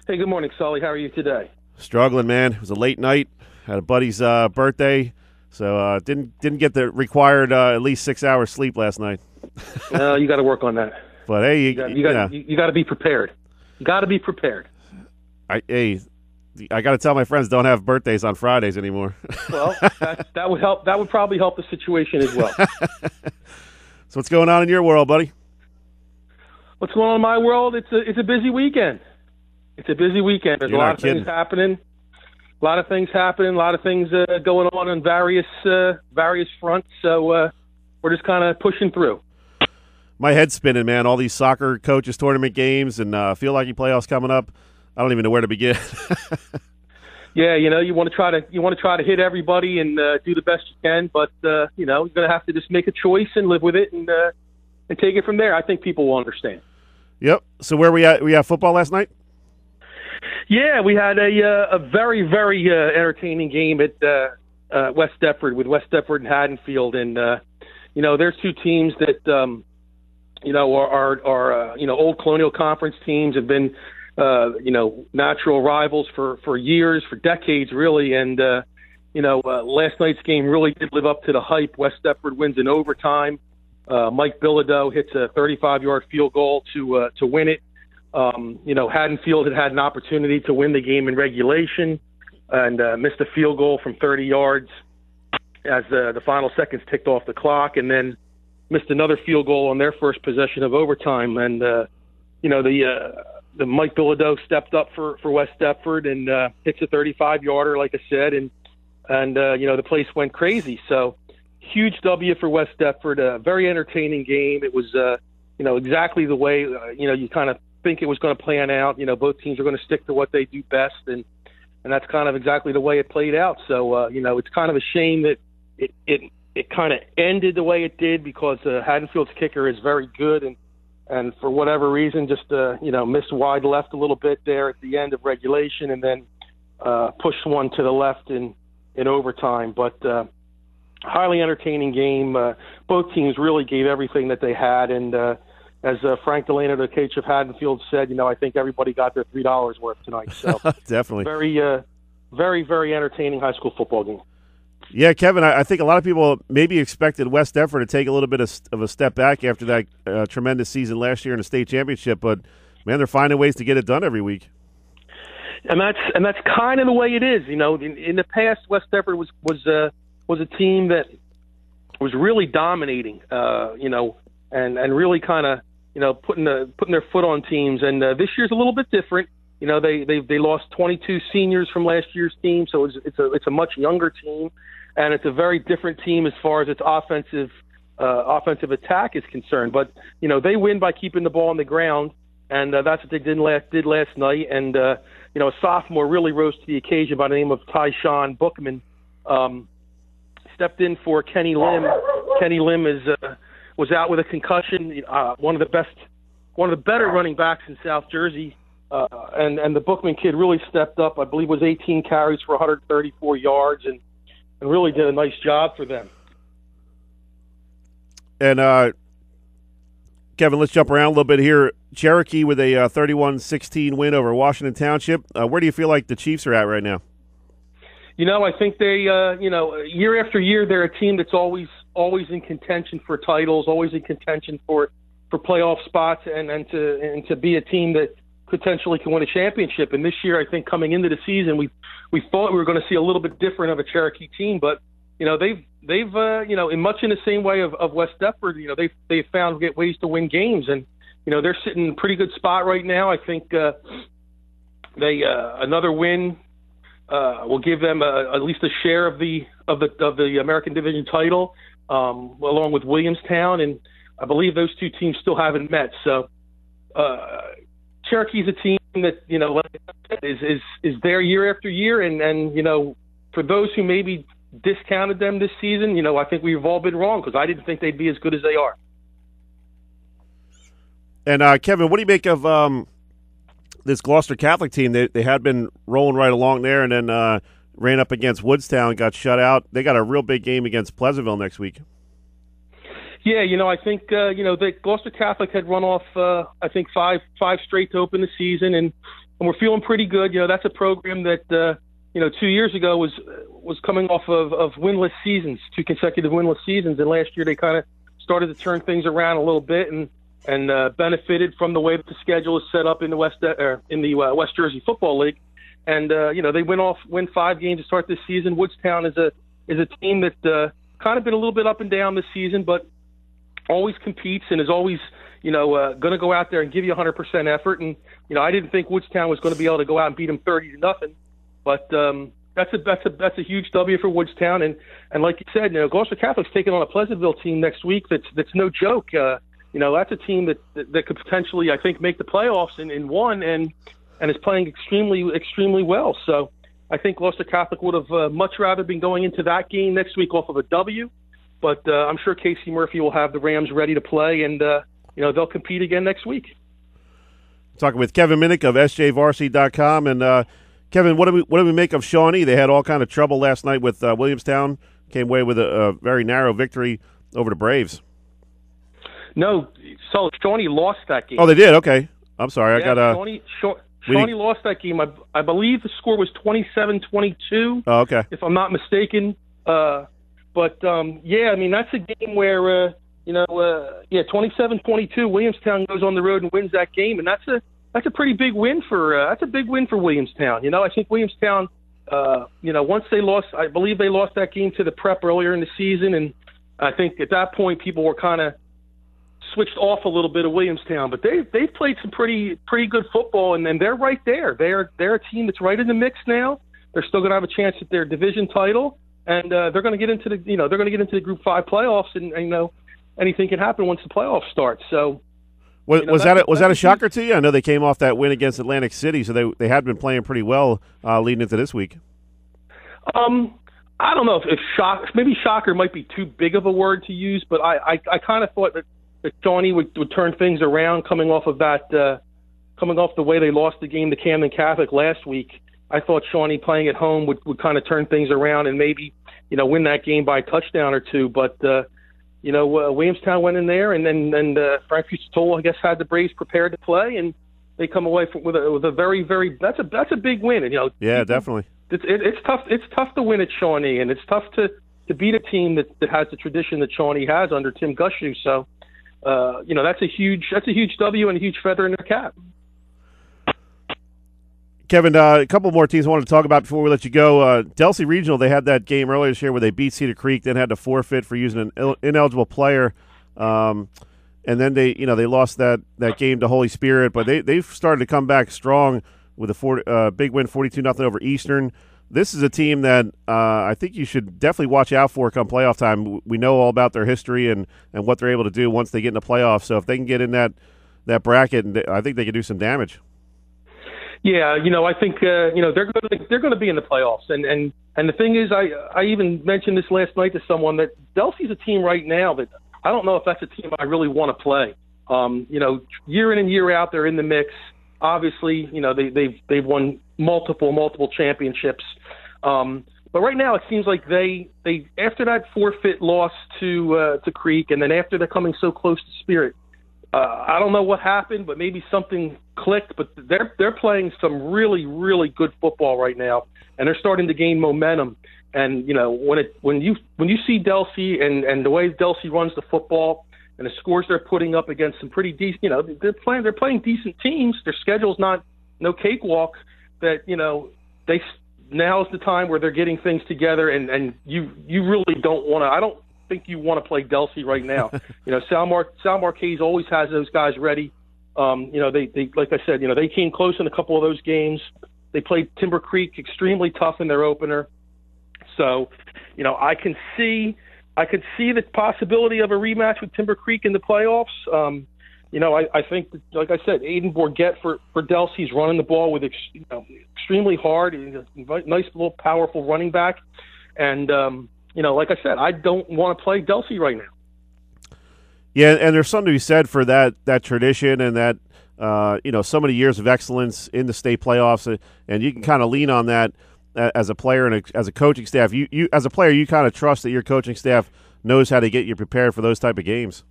Hey, good morning, Sully. How are you today? Struggling, man. It was a late night. Had a buddy's birthday, so didn't get the required at least 6 hours sleep last night. You got to work on that. But hey, you got to be prepared. You got to be prepared. I got to tell my friends don't have birthdays on Fridays anymore. Well, that would help. That would probably help the situation as well. So what's going on in your world, buddy? What's going on in my world? It's a busy weekend. It's a busy weekend. There's a lot of things happening. A lot of things going on various fronts. So we're just kind of pushing through. My head's spinning, man. All these soccer coaches tournament games and feel like playoffs coming up. I don't even know where to begin. Yeah, you want to try to hit everybody and do the best you can, but you're going to have to just make a choice and live with it and take it from there. I think people will understand. Yep. So where we at? We had football last night. Yeah, we had a very, very entertaining game at West Deptford with West Deptford and Haddonfield, and there's two teams that are old Colonial Conference teams, have been natural rivals for years, for decades, really, and last night's game really did live up to the hype. West Deptford wins in overtime. Mike Bilodeau hits a 35-yard field goal to win it. Haddonfield had an opportunity to win the game in regulation and missed a field goal from 30 yards as the final seconds ticked off the clock, and then missed another field goal on their first possession of overtime. And the Mike Bilodeau stepped up for West Deptford and hits a 35-yarder, like I said, and the place went crazy. So huge W for West Deptford. A very entertaining game. It was exactly the way you kind of think it was going to plan out. Both teams are going to stick to what they do best, and that's kind of exactly the way it played out. So it's kind of a shame that it kind of ended the way it did, because Haddonfield's kicker is very good, and for whatever reason just missed wide left a little bit there at the end of regulation, and then pushed one to the left in overtime. But highly entertaining game. Both teams really gave everything that they had, and as Frank Delano, the coach of Haddonfield, said, I think everybody got their $3 worth tonight. So definitely, very, very entertaining high school football game. Yeah, Kevin, I think a lot of people maybe expected West Deptford to take a little bit of a step back after that tremendous season last year in the state championship, but man, they're finding ways to get it done every week. And that's kind of the way it is. In the past, West Deptford was a team that was really dominating, and really kind of putting their foot on teams. And this year's a little bit different. They lost 22 seniors from last year's team, so it's a much younger team, and it's a very different team as far as its offensive attack is concerned. But they win by keeping the ball on the ground, and that's what they did last night. And a sophomore really rose to the occasion by the name of Tyshawn Bookman. Stepped in for Kenny Lim. Kenny Lim was out with a concussion. One of the better running backs in South Jersey. And the Bookman kid really stepped up. I believe it was 18 carries for 134 yards, and really did a nice job for them. And Kevin, let's jump around a little bit here. Cherokee with a 31-16 win over Washington Township. Where do you feel like the Chiefs are at right now? I think they, year after year, they're a team that's always in contention for titles, always in contention for playoff spots, and to be a team that potentially can win a championship. And this year, I think coming into the season, we thought we were going to see a little bit different of a Cherokee team, but they've in much in the same way of West Deptford, they've found ways to win games, and they're sitting in a pretty good spot right now. I think they another win will give them at least a share of the American Division title, along with Williamstown, and I believe those two teams still haven't met. So Cherokee's a team that is there year after year, and for those who maybe discounted them this season, I think we've all been wrong, because I didn't think they'd be as good as they are. And Kevin, what do you make of this Gloucester Catholic team? They had been rolling right along there, and then ran up against Woodstown, got shut out. They got a real big game against Pleasantville next week. Yeah, I think the Gloucester Catholic had run off I think five straight to open the season, and we're feeling pretty good. That's a program that 2 years ago was coming off of winless seasons, 2 consecutive winless seasons, and last year they kind of started to turn things around a little bit and benefited from the way that the schedule is set up in the West Jersey Football League. And they win 5 games to start this season. Woodstown is a team that kind of been a little bit up and down this season, but always competes and is always going to go out there and give you 100% effort. And I didn't think Woodstown was going to be able to go out and beat them 30-0, but that's a huge W for Woodstown. And like you said, Gloucester Catholic's taking on a Pleasantville team next week. That's no joke. That's a team that could potentially, I think, make the playoffs in one and is playing extremely, extremely well. So I think Gloucester Catholic would have much rather been going into that game next week off of a W. But I'm sure Casey Murphy will have the Rams ready to play, and they'll compete again next week. Talking with Kevin Minnick of SJVarsity.com. And Kevin, what do we make of Shawnee? They had all kind of trouble last night with Williamstown. Came away with a very narrow victory over the Braves. No, so Shawnee lost that game. Oh, they did? Okay. I'm sorry. Shawnee lost that game. I believe the score was 27-22. Oh, okay. If I'm not mistaken. But that's a game where 27-22. Williamstown goes on the road and wins that game, and that's a pretty big win for Williamstown. I think Williamstown, once they lost, I believe they lost that game to the Prep earlier in the season, and I think at that point people were kind of switched off a little bit of Williamstown, but they've played some pretty good football, and they're right there. They're a team that's right in the mix now. They're still going to have a chance at their division title, and they're going to get into the Group 5 playoffs, and anything can happen once the playoffs start. So was that a shocker to you? I know they came off that win against Atlantic City, so they had been playing pretty well leading into this week. I don't know if shocker might be too big of a word to use, but I kind of thought that Shawnee would turn things around coming off the way they lost the game to Camden Catholic last week. I thought Shawnee playing at home would kind of turn things around and maybe win that game by a touchdown or two. But Williamstown went in there, and Frank Fusatola, I guess, had the Braves prepared to play, and they come away with a very, very that's a big win. And yeah, definitely. It's tough. It's tough to win at Shawnee, and it's tough to beat a team that has the tradition that Shawnee has under Tim Gushu. So. That's a huge W and a huge feather in their cap. Kevin, a couple more teams I wanted to talk about before we let you go. Delsea Regional, they had that game earlier this year where they beat Cedar Creek, then had to forfeit for using an ineligible player, and then they lost that game to Holy Spirit, but they've started to come back strong with a big win, 42-0 over Eastern. This is a team that I think you should definitely watch out for come playoff time. We know all about their history and what they're able to do once they get in the playoffs. So if they can get in that bracket, I think they can do some damage. Yeah, I think they're going to be in the playoffs. And the thing is, I even mentioned this last night to someone that Delsea's a team right now that I don't know if that's a team I really want to play. Year in and year out, they're in the mix. Obviously, they've won multiple championships. But right now it seems like they after that forfeit loss to Creek, and then after they're coming so close to Spirit, I don't know what happened, but maybe something clicked. But they're playing some really, really good football right now, and they're starting to gain momentum. And when you see Delsea and the way Delsea runs the football and the scores they're putting up against some pretty decent, they're playing decent teams. Their schedule's no cakewalk. That now is the time where they're getting things together, and you really don't want to. I don't think you want to play Delsea right now. Sal Marquez always has those guys ready. They like I said, they came close in a couple of those games. They played Timber Creek extremely tough in their opener. So, I could see the possibility of a rematch with Timber Creek in the playoffs. I think, that, like I said, Aiden Bourget for Delsea's running the ball with extremely hard, nice little powerful running back. And, like I said, I don't want to play Delsea right now. Yeah, and there's something to be said for that tradition and that, so many years of excellence in the state playoffs, and you can kind of lean on that as a player and as a coaching staff. You as a player, you kind of trust that your coaching staff knows how to get you prepared for those type of games.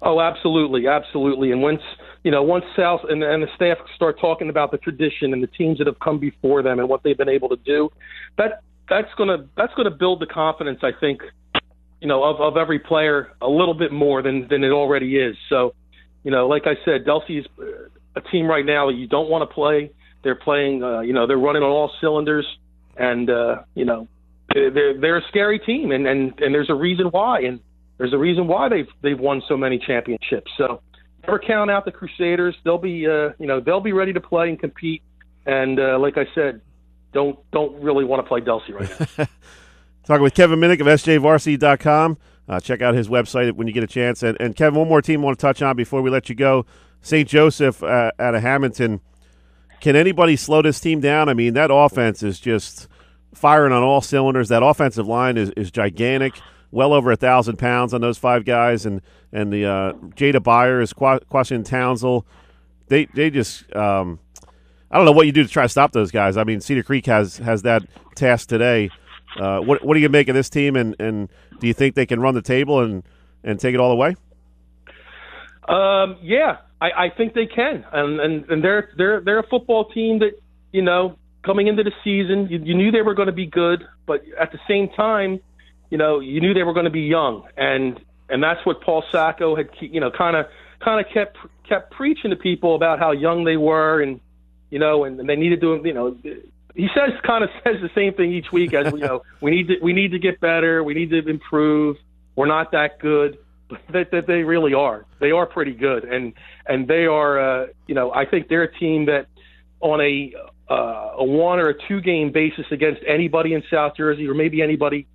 Oh, absolutely. And once once South and the staff start talking about the tradition and the teams that have come before them and what they've been able to do, that's gonna build the confidence, I think, of every player a little bit more than it already is. So, like I said, Delsea is a team right now that you don't want to play. They're playing, they're running on all cylinders, and they're a scary team, and there's a reason why, and there's a reason why they've won so many championships. So never count out the Crusaders. They'll be they'll be ready to play and compete. And like I said, don't really want to play Delsea right now. Talking with Kevin Minnick of SJVarsity.com. Check out his website when you get a chance. And Kevin, one more team I want to touch on before we let you go. St. Joseph out of Hamilton. Can anybody slow this team down? I mean, that offense is just firing on all cylinders. That offensive line is gigantic, well over 1,000 pounds on those five guys. And the Jada Byers, Quashin Townsend, they just I don't know what you do to try to stop those guys. I mean, Cedar Creek has that task today. What do you make of this team, and do you think they can run the table and take it all the way? Yeah, I think they can, and they're a football team that coming into the season you knew they were going to be good, but at the same time you knew they were going to be young, and that's what Paul Sacco had kind of kept preaching to people about how young they were, and they needed to he says the same thing each week as we need to get better, we need to improve, we're not that good. That they really are. They are pretty good, and they are. I think they're a team that, on a 1 or a 2 game basis against anybody in South Jersey, or maybe anybody,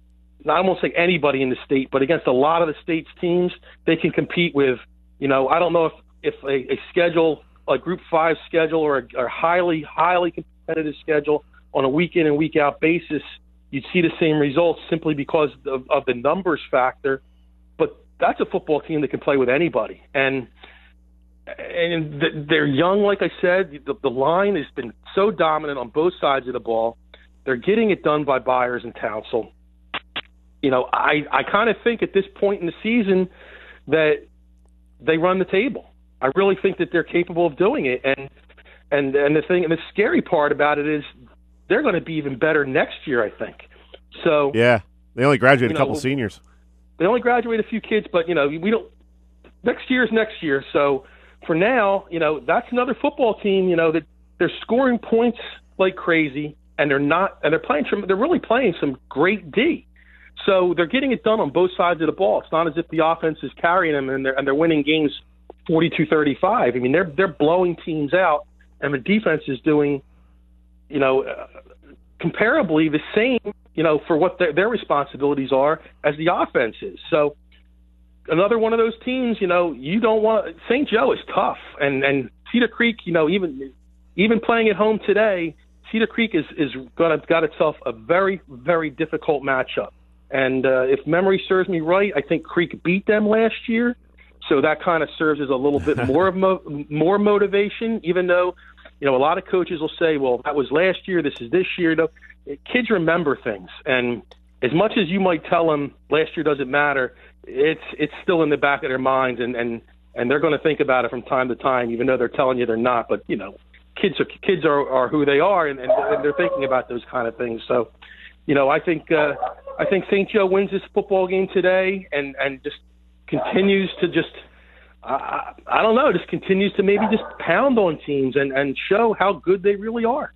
I won't say anybody in the state, but against a lot of the state's teams, they can compete with. I don't know if a schedule, a Group 5 schedule, or a highly competitive schedule on a week in and week out basis, you'd see the same results simply because of the numbers factor. That's a football team that can play with anybody, and they're young. Like I said, the line has been so dominant on both sides of the ball. They're getting it done by Byers and Townsend. I kind of think at this point in the season that they run the table. I really think that they're capable of doing it, and the scary part about it is they're going to be even better next year, I think. So yeah, they only graduated a couple seniors. They only graduate a few kids, but we don't. Next year is next year. So for now, that's another football team. That they're scoring points like crazy, and they're really playing some great D. So they're getting it done on both sides of the ball. It's not as if the offense is carrying them and they're winning games 42-35. I mean, they're blowing teams out, and the defense is doing, comparably the same, for what their responsibilities are as the offense is. So another one of those teams, you don't want. St. Joe is tough, and Cedar Creek, even playing at home today, Cedar Creek is got itself a very, very difficult matchup. And if memory serves me right, I think Creek beat them last year, so that kind of serves as a little bit more of more motivation. Even though, a lot of coaches will say, "Well, that was last year. This is this year." Kids remember things, and as much as you might tell them last year doesn't matter, it's still in the back of their minds, and they're going to think about it from time to time, even though they're telling you they're not. But kids are who they are, and they're thinking about those kind of things. So, I think St. Joe wins this football game today, and just continues to I don't know, just continues to maybe just pound on teams and show how good they really are.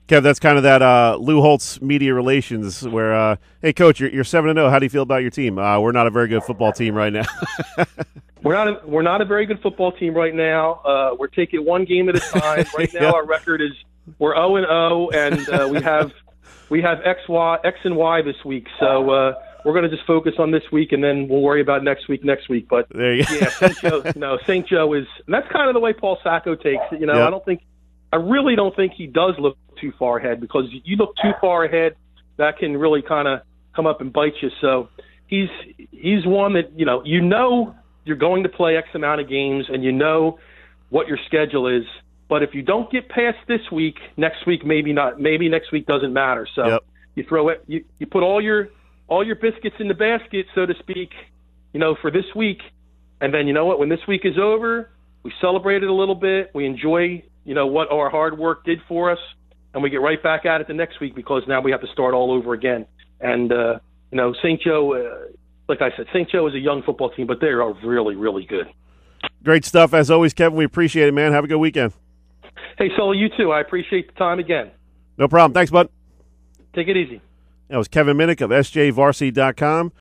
Kev, that's kind of that Lou Holtz media relations where, hey, Coach, you're 7-0. How do you feel about your team? We're not a very good football team right now. We're not a very good football team right now. We're taking one game at a time. Right now, Our record is we're 0-0, and we have X and Y this week. So we're going to just focus on this week, and then we'll worry about next week. But there you go. Yeah, St. Joe is, and that's kind of the way Paul Sacco takes it. Yep. I really don't think he does look too far ahead, because you look too far ahead, that can really kind of come up and bite you. So he's one that you're going to play X amount of games, and what your schedule is. But if you don't get past this week, next week maybe not. Maybe next week doesn't matter. So yep. You throw it. You put all your biscuits in the basket, so to speak, for this week, and then when this week is over, we celebrate it a little bit, we enjoy, what our hard work did for us, and we get right back at it the next week because now we have to start all over again. And, St. Joe, like I said, St. Joe is a young football team, but they are really, really good. Great stuff. As always, Kevin, we appreciate it, man. Have a good weekend. Hey, Sully, you too. I appreciate the time again. No problem. Thanks, bud. Take it easy. That was Kevin Minnick of SJVarsity.com.